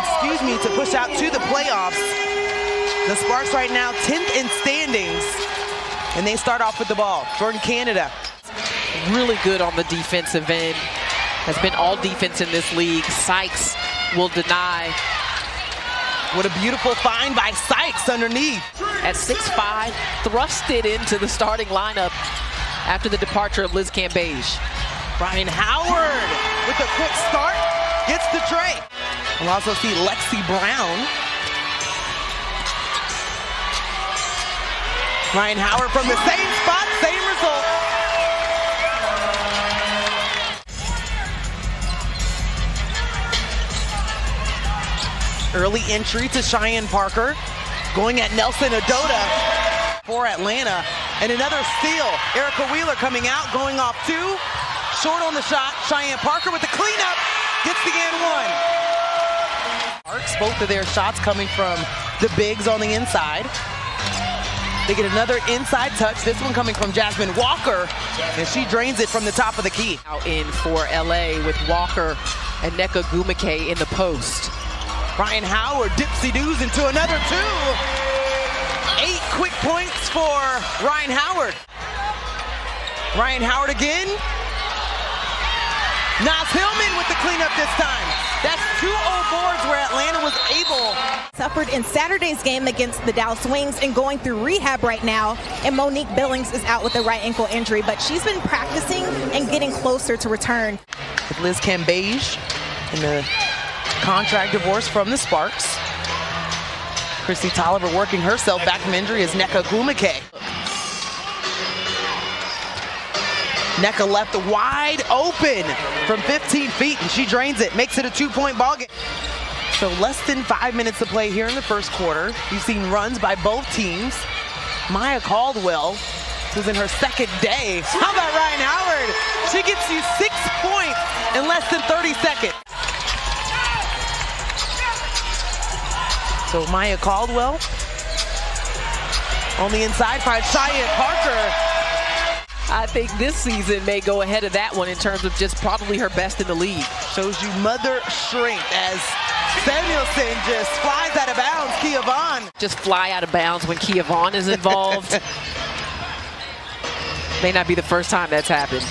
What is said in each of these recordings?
to push out to the playoffs. The Sparks right now 10th in standings, and they start off with the ball. Jordan Canada. Really good on the defensive end. Has been all defense in this league. Sykes will deny. What a beautiful find by Sykes underneath. At 6'5", thrust it into the starting lineup after the departure of Liz Cambage. Ryan Howard with a quick start, gets the tray. We'll also see Lexi Brown. Ryan Howard from the same spot, same result. Early entry to Cheyenne Parker, going at Nelson Adota for Atlanta, and another steal. Erica Wheeler coming out, going off two, short on the shot. Cheyenne Parker with the cleanup, gets the and one. Both of their shots coming from the bigs on the inside. They get another inside touch, this one coming from Jasmine Walker, and she drains it from the top of the key. Out in for LA with Walker and Nneka Ogwumike in the post. Ryan Howard dipsy-doos into another two. 8 quick points for Ryan Howard. Ryan Howard again. Naz Hillman with the cleanup this time. That's 2 old boards where Atlanta was able. Suffered in Saturday's game against the Dallas Wings and going through rehab right now. And Monique Billings is out with a right ankle injury, but she's been practicing and getting closer to return. With Liz Cambage in the contract divorce from the Sparks. Chrissy Tolliver working herself back from injury as Nneka Ogwumike. Nneka left wide open from 15 feet, and she drains it, makes it a 2-point ball game. So less than 5 minutes to play here in the first quarter. You've seen runs by both teams. Maya Caldwell, who's in her second day. How about Ryan Howard? She gets you 6 points in less than 30 seconds. So Maya Caldwell on the inside finds Cheyenne Parker. I think this season may go ahead of that one in terms of just probably her best in the league. Shows you mother strength as Samuelson just flies out of bounds. Kia Vaughn. Just fly out of bounds when Kia Vaughn is involved. May not be the first time that's happened.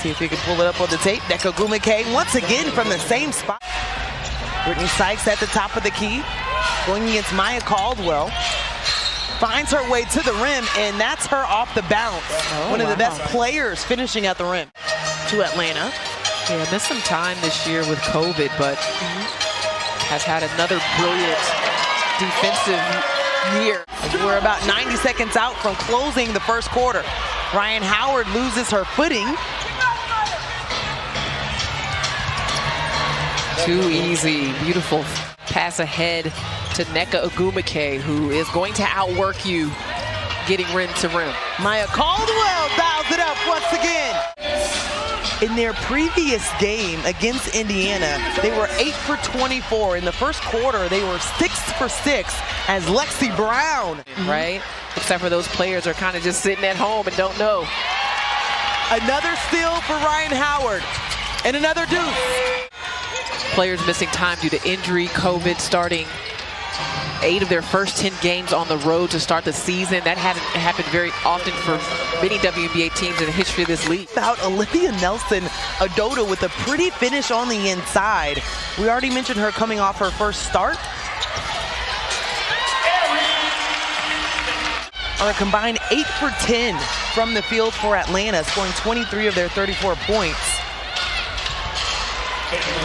See if we can pull it up on the tape. Nneka Ogwumike once again from the same spot. Brittany Sykes at the top of the key, going against Maya Caldwell. Finds her way to the rim, and that's her off the bounce. One of the best players finishing at the rim to Atlanta. Yeah, missed some time this year with COVID, but has had another brilliant defensive year. We're about 90 seconds out from closing the first quarter. Ryan Howard loses her footing. Too easy, beautiful pass ahead to Nneka Ogwumike, who is going to outwork you getting rim to rim. Maya Caldwell dials it up once again. In their previous game against Indiana, they were 8 for 24. In the first quarter, they were 6 for 6 as Lexi Brown. Right? Except for those players are kind of just sitting at home and don't know. Another steal for Ryan Howard and another deuce. Players missing time due to injury, COVID, starting 8 of their first 10 games on the road to start the season. That hadn't happened very often for many WNBA teams in the history of this league. About Olivia Nelson Adota with a pretty finish on the inside. We already mentioned her coming off her first start. Are a combined 8 for 10 from the field for Atlanta, scoring 23 of their 34 points.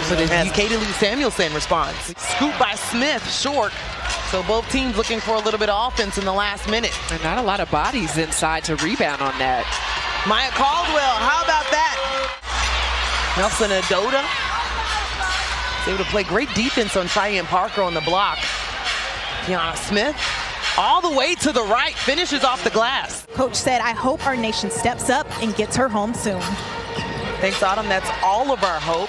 So as Katie Lou Samuelson responds. Scoop by Smith, short. So both teams looking for a little bit of offense in the last minute. And not a lot of bodies inside to rebound on that. Maya Caldwell, how about that? Nelson Adota is able to play great defense on Cheyenne Parker on the block. Tiana Smith, all the way to the right, finishes off the glass. Coach said, I hope our nation steps up and gets her home soon. Thanks, Autumn. That's all of our hope.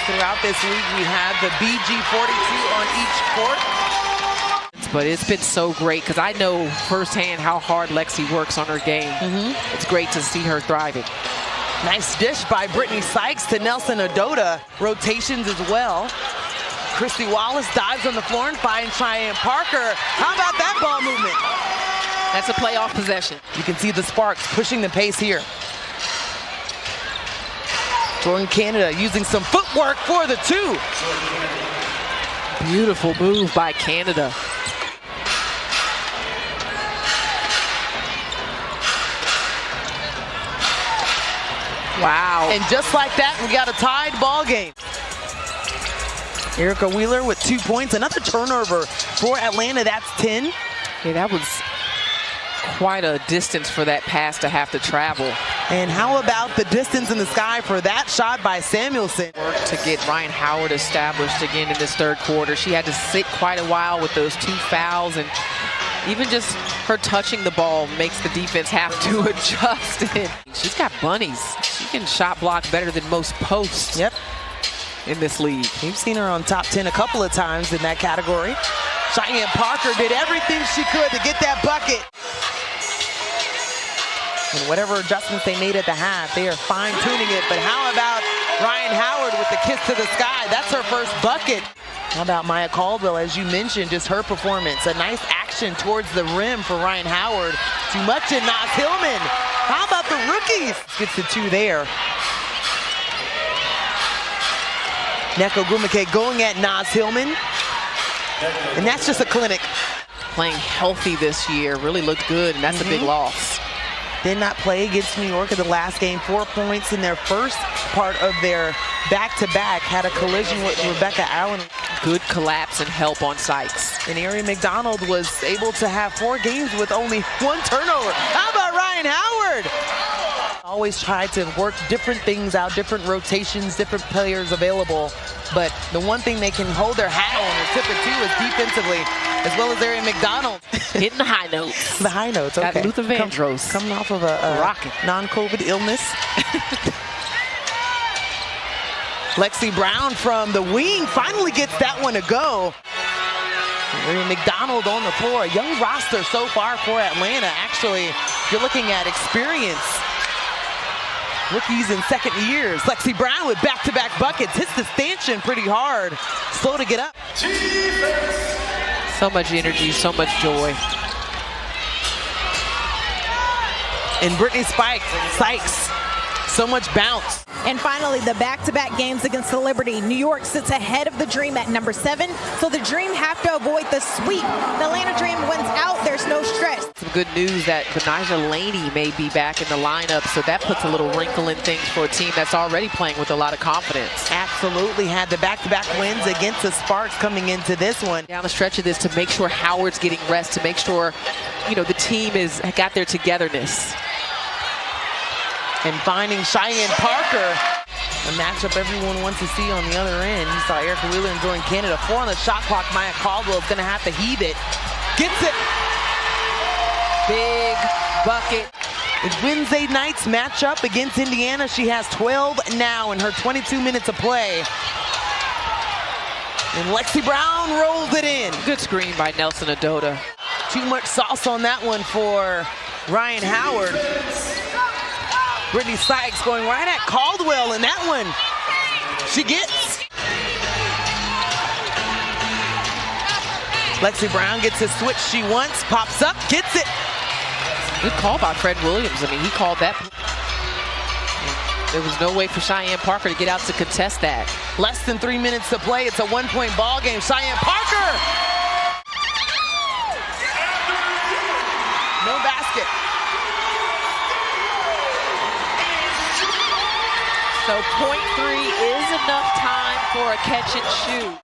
Throughout this league, we have the BG42 on each court. But it's been so great because I know firsthand how hard Lexi works on her game. It's great to see her thriving. Nice dish by Brittany Sykes to Nelson Adota. Rotations as well. Christy Wallace dives on the floor and finds Cheyenne Parker. How about that ball movement? That's a playoff possession. You can see the Sparks pushing the pace here. Jordan Canada using some footwork for the 2. Beautiful move by Canada. Wow. And just like that, we got a tied ball game. Erica Wheeler with 2 points. Another turnover for Atlanta. That's 10. Yeah, that was quite a distance for that pass to have to travel. And how about the distance in the sky for that shot by Samuelson? Work to get Ryan Howard established again in this third quarter. She had to sit quite a while with those 2 fouls, and even just her touching the ball makes the defense have to adjust. She's got bunnies. She can shot block better than most posts. Yep. In this league. We've seen her on top 10 a couple of times in that category. Cheyenne Parker did everything she could to get that bucket. And whatever adjustments they made at the half, they are fine-tuning it. But how about Ryan Howard with the kiss to the sky? That's her first bucket. How about Maya Caldwell, as you mentioned, just her performance. A nice action towards the rim for Ryan Howard. Too much in Naz Hillman. How about the rookies? Gets the 2 there. Neko Gumake going at Naz Hillman. And that's just a clinic. Playing healthy this year, really looked good, and that's a big loss. Did not play against New York in the last game. 4 points in their first part of their back-to-back. Had a collision with Rebecca Allen. Good collapse and help on Sykes. And Arian McDonald was able to have 4 games with only 1 turnover. How about Ryan Howard? Always try to work different things out, different rotations, different players available. But the one thing they can hold their hat on or tip it to is defensively, as well as Arian McDonald. Hitting the high notes. The high notes, okay. Got Luther Vandross. Coming off of a non-COVID illness. Lexi Brown from the wing finally gets that one to go. Arian McDonald on the floor. A young roster so far for Atlanta. Actually, if you're looking at experience, rookies in second years. Lexi Brown with back-to-back buckets. Hits the stanchion pretty hard. Slow to get up. So much energy, so much joy. And Brittany Sykes. So much bounce. And finally, the back-to-back games against the Liberty. New York sits ahead of the Dream at number 7, so the Dream have to avoid the sweep. The Atlanta Dream wins out. There's no stress. Some good news that Benijah Laney may be back in the lineup, so that puts a little wrinkle in things for a team that's already playing with a lot of confidence. Absolutely had the back-to-back wins against the Sparks coming into this one. Down the stretch of this to make sure Howard's getting rest, to make sure, the team has got their togetherness. And finding Cheyenne Parker, a matchup everyone wants to see on the other end. You saw Erica Wheeler and Jordan Canada. 4 on the shot clock. Maya Caldwell is going to have to heave it. Gets it. Big bucket. It's Wednesday night's matchup against Indiana. She has 12 now in her 22 minutes of play. And Lexi Brown rolls it in. Good screen by Nelson Adota. Too much sauce on that one for Ryan Howard. Brittany Sykes going right at Caldwell, and that one she gets. Lexi Brown gets a switch she wants, pops up, gets it. Good call by Fred Williams. I mean, he called that. There was no way for Cheyenne Parker to get out to contest that. Less than 3 minutes to play. It's a 1-point ball game. Cheyenne Parker! No basket. So .3 is enough time for a catch and shoot.